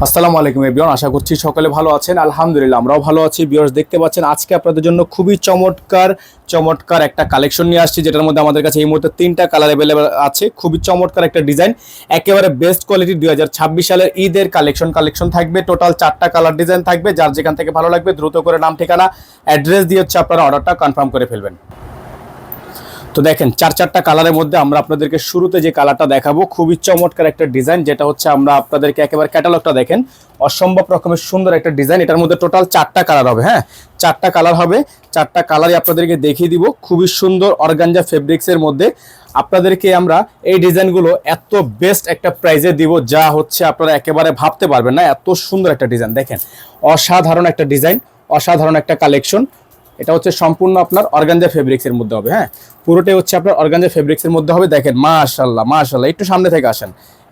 আসসালামু আলাইকুম এভরিওয়ান, আশা করছি সকলে ভালো আছেন। আলহামদুলিল্লাহ আমরাও ভালো আছি। ভিউয়ার্স দেখতে পাচ্ছেন আজকে আপনাদের জন্য খুবই চমৎকার একটা কালেকশন নিয়ে আসছি, যেটার মধ্যে আমাদের কাছে এই মুহূর্তে 3টা কালার অ্যাভেলেবেল আছে। খুবই চমৎকার একটা ডিজাইন, একেবারে বেস্ট কোয়ালিটি 2026 সালের ঈদের কালেকশন থাকবে। টোটাল 4টা কালার ডিজাইন থাকবে। যার যেখান থেকে ভালো লাগবে দ্রুত করে নাম ঠিকানা অ্যাড্রেস দিয়ে হচ্ছে আপনারা অর্ডারটা কনফার্ম করে ফেলবেন। তো দেখেন চারটা কালারের মধ্যে আমরা আপনাদেরকে শুরুতে যে কালারটা দেখাবো, খুবই চমৎকার একটা ডিজাইন, যেটা হচ্ছে আমরা আপনাদেরকে একেবারে ক্যাটালগটা দেখেন, অসম্ভব রকমের সুন্দর একটা ডিজাইন। এটার মধ্যে টোটাল 4টা কালার হবে। হ্যাঁ, 4টা কালার হবে। 4টা কালারই আপনাদেরকে দেখিয়ে দিব। খুবই সুন্দর অর্গানজা ফেব্রিক্সের মধ্যে আপনাদেরকে আমরা এই ডিজাইনগুলো এত বেস্ট একটা প্রাইজে দিব, যা হচ্ছে আপনারা একেবারে ভাবতে পারবেন না। এত সুন্দর একটা ডিজাইন, দেখেন অসাধারণ একটা ডিজাইন, অসাধারণ একটা কালেকশন। এটা হচ্ছে সম্পূর্ণ আপনার অর্গানজা ফেব্রিক্সের মধ্যে হবে। হ্যাঁ, পুরোটাই হচ্ছে আপনার অর্গানজা ফেব্রিক্সের মধ্যে হবে। দেখেন মাশাআল্লাহ মাশাআল্লাহ, একটু সামনে থেকে আসেন,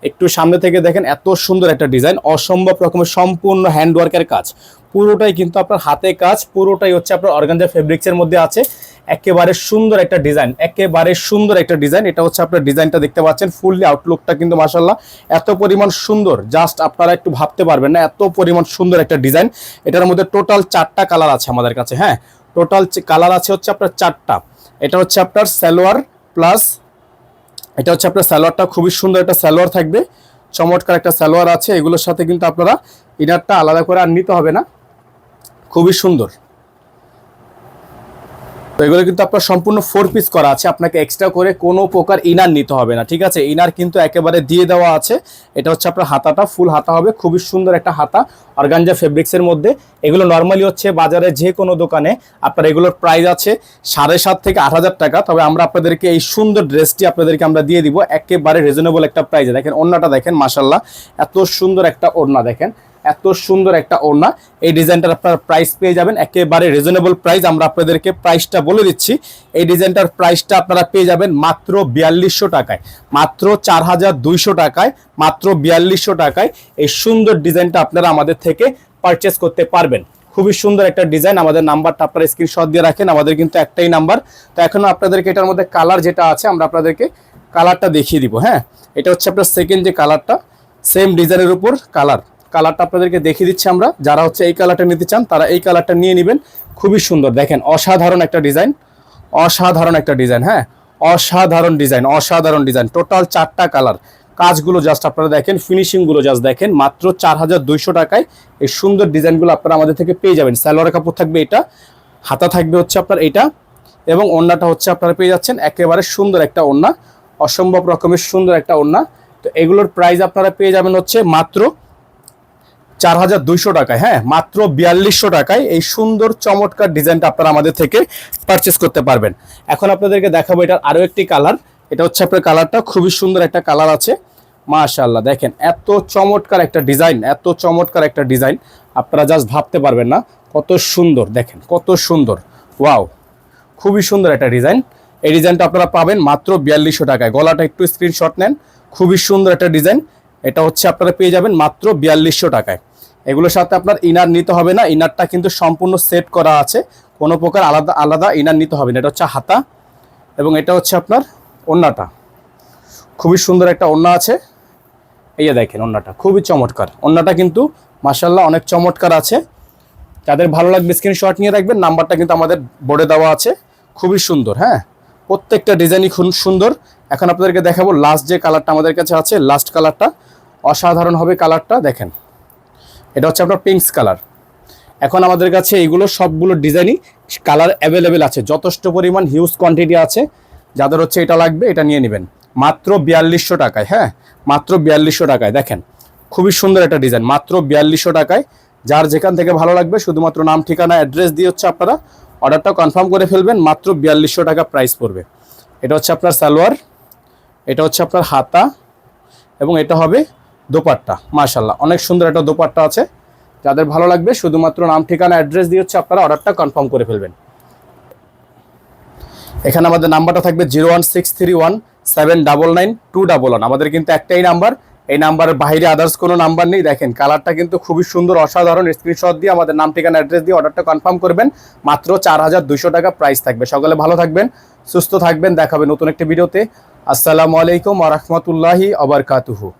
একটু সামনে থেকে দেখেন এত সুন্দর একটা ডিজাইন, অসম্ভব রকমের সম্পূর্ণ হ্যান্ডওয়ার্কের কাজ, পুরোটাই কিন্তু আপনার হাতে কাজ, পুরোটাই হচ্ছে আপনার অর্গানজা ফেব্রিক্সের মধ্যে আছে। একেবারে সুন্দর একটা ডিজাইন, একেবারে সুন্দর একটা ডিজাইন। এটা হচ্ছে আপনার ডিজাইনটা দেখতে পাচ্ছেন, ফুললি আউটলুকটা কিন্তু মাশাআল্লাহ এত পরিমাণ সুন্দর, জাস্ট আপনারা একটু ভাবতে পারবেন না, এত পরিমাণ সুন্দর একটা ডিজাইন। এটার মধ্যে টোটাল 4টা কালার আছে আমাদের কাছে। হ্যাঁ, টোটাল কালার আছে হচ্ছে আপনার 4টা। এটা হচ্ছে আপনার সালোয়ার প্লাস, এটা হচ্ছে আপনার সালোয়ারটা খুবই সুন্দর একটা সালোয়ার থাকবে, চমৎকার একটা সালোয়ার আছে। এগুলোর সাথে কিন্তু আপনারা ইনারটা আলাদা করে আর নিতে হবে না, খুবই সুন্দর। তো এগুলো কিন্তু আপনার সম্পূর্ণ 4 পিস করা আছে, আপনাকে এক্সট্রা করে কোনো প্রকার ইনার নিতে হবে না, ঠিক আছে? ইনার কিন্তু একেবারে দিয়ে দেওয়া আছে। এটা হচ্ছে আপনার হাতাটা, ফুল হাতা হবে, খুবই সুন্দর একটা হাতা অর্গানজা ফেব্রিক্সের মধ্যে। এগুলো নর্মালি হচ্ছে বাজারে যে কোনো দোকানে আপনার এগুলোর প্রাইস আছে 7,500 থেকে 8,000 টাকা। তবে আমরা আপনাদেরকে এই সুন্দর ড্রেসটি আপনাদেরকে আমরা দিয়ে দিব একেবারে রিজনেবল একটা প্রাইসে। দেখেন ওড়নাটা দেখেন মাশাআল্লাহ, এত সুন্দর একটা ওড়না, দেখেন এত সুন্দর একটা ওড়না। এই ডিজাইনটার আপনার প্রাইস পেয়ে যাবেন একেবারে রিজনেবল প্রাইস। আমরা আপনাদেরকে প্রাইসটা বলে দিচ্ছি, এই ডিজাইনটার প্রাইসটা আপনারা পেয়ে যাবেন মাত্র 4200 টাকায়, মাত্র 4200 টাকায়, মাত্র 4200 টাকায় এই সুন্দর ডিজাইনটা আপনারা আমাদের থেকে পারচেস করতে পারবেন। খুবই সুন্দর একটা ডিজাইন। আমাদের নাম্বারটা আপনারা স্ক্রিনশট দিয়ে রাখেন, আমাদের কিন্তু একটাই নাম্বার। তো এখনো আপনাদেরকে এটার মধ্যে কালার যেটা আছে আমরা আপনাদেরকে কালারটা দেখিয়ে দিব। হ্যাঁ, এটা হচ্ছে আপনার সেকেন্ড যে কালারটা, সেম ডিজাইনের উপর কালারটা আপনাদেরকে দেখিয়ে দিচ্ছি আমরা। যারা হচ্ছে এই কালারটা নিতে চান তারা এই কালারটা নিয়ে নেবেন। খুবই সুন্দর, দেখেন অসাধারণ একটা ডিজাইন, অসাধারণ একটা ডিজাইন। হ্যাঁ, অসাধারণ ডিজাইন, অসাধারণ ডিজাইন। টোটাল 4টা কালার, কাজগুলো জাস্ট আপনারা দেখেন, ফিনিশিংগুলো জাস্ট দেখেন। মাত্র 4200 টাকায় এই সুন্দর ডিজাইনগুলো আপনারা আমাদের থেকে পেয়ে যাবেন। সালোয়ার কাপড় থাকবে এটা, হাতা থাকবে হচ্ছে আপনার এটা, এবং ওড়নাটা হচ্ছে আপনারা পেয়ে যাচ্ছেন একেবারে সুন্দর একটা ওড়না, অসম্ভব রকমের সুন্দর একটা ওড়না। তো এগুলোর প্রাইস আপনারা পেয়ে যাবেন হচ্ছে মাত্র 4200 টাকায়। হ্যাঁ, মাত্র 4200 টাকায় এই সুন্দর চমৎকার ডিজাইনটা আপনারা আমাদের থেকে পারচেস করতে পারবেন। এখন আপনাদেরকে দেখাবো এটার আরও একটি কালার। এটা হচ্ছে আপনার কালারটা, খুবই সুন্দর একটা কালার আছে মাশাআল্লাহ। দেখেন এত চমৎকার একটা ডিজাইন, এত চমৎকার একটা ডিজাইন, আপনারা জাস্ট ভাবতে পারবেন না কত সুন্দর। দেখেন কত সুন্দর, ওয়াও, খুবই সুন্দর একটা ডিজাইন। এই ডিজাইনটা আপনারা পাবেন মাত্র 4200 টাকায়। গলাটা একটু স্ক্রিনশট নেন, খুবই সুন্দর একটা ডিজাইন। এটা হচ্ছে আপনারা পেয়ে যাবেন মাত্র 4200 টাকায়। এগুলোর সাথে আপনার ইনার নিতে হবে না, ইনারটা কিন্তু সম্পূর্ণ সেট করা আছে, কোনো প্রকার আলাদা আলাদা ইনার নিতে হবে না। এটা হচ্ছে হাতা, এবং এটা হচ্ছে আপনার ওড়নাটা, খুবই সুন্দর একটা ওড়না আছে। এই যে দেখেন ওড়নাটা খুবই চমৎকার, ওড়নাটা কিন্তু মাশাআল্লাহ অনেক চমৎকার আছে। যাদের ভালো লাগবে স্ক্রিনশট নিয়ে রাখবেন, নাম্বারটা কিন্তু আমাদের বোর্ডে দেওয়া আছে। খুবই সুন্দর, হ্যাঁ, প্রত্যেকটা ডিজাইনই খুব সুন্দর। এখন আপনাদেরকে দেখাবো লাস্ট যে কালারটা আমাদের কাছে আছে, লাস্ট কালারটা অসাধারণ হবে কালারটা। দেখেন এটা হচ্ছে আপনার পিঙ্কস কালার। এখন আমাদের কাছে এইগুলো সবগুলো ডিজাইনই কালার অ্যাভেলেবেল আছে, যথেষ্ট পরিমাণ হিউজ কোয়ান্টিটি আছে। যাদের হচ্ছে এটা লাগবে এটা নিয়ে নেবেন মাত্র 4200 টাকায়। হ্যাঁ, মাত্র 4200 টাকায়। দেখেন খুবই সুন্দর একটা ডিজাইন, মাত্র 4200 টাকায়। যার যেখান থেকে ভালো লাগবে শুধুমাত্র নাম ঠিকানা অ্যাড্রেস দিয়ে হচ্ছে আপনারা অর্ডারটা কনফার্ম করে ফেলবেন। মাত্র 4200 টাকা প্রাইস পড়বে। এটা হচ্ছে আপনার সালোয়ার, এটা হচ্ছে আপনার হাতা, এবং এটা হবে দোপাট্টা। মাশাআল্লাহ অনেক সুন্দর একটা দোপাট্টা আছে। যাদের ভালো লাগবে শুধুমাত্র নাম ঠিকানা অ্যাড্রেস দিয়ে হচ্ছে আপনারা অর্ডারটা কনফার্ম করে ফেলবেন। এখানে আমাদের নাম্বারটা থাকবে 01631799211। আমাদের কিন্তু একটাই নাম্বার, এই নাম্বারের বাইরে আদার্স কোনো নাম্বার নেই। দেখেন কালারটা কিন্তু খুবই সুন্দর, অসাধারণ। স্ক্রিনশট দিয়ে আমাদের নাম ঠিকানা অ্যাড্রেস দিয়ে অর্ডারটা কনফার্ম করবেন। মাত্র 4200 টাকা প্রাইস থাকবে। সকলে ভালো থাকবেন, সুস্থ থাকবেন, দেখাবে নতুন একটা ভিডিওতে। আসসালামু আলাইকুম ওয়া রাহমাতুল্লাহি ওয়া বারাকাতুহু।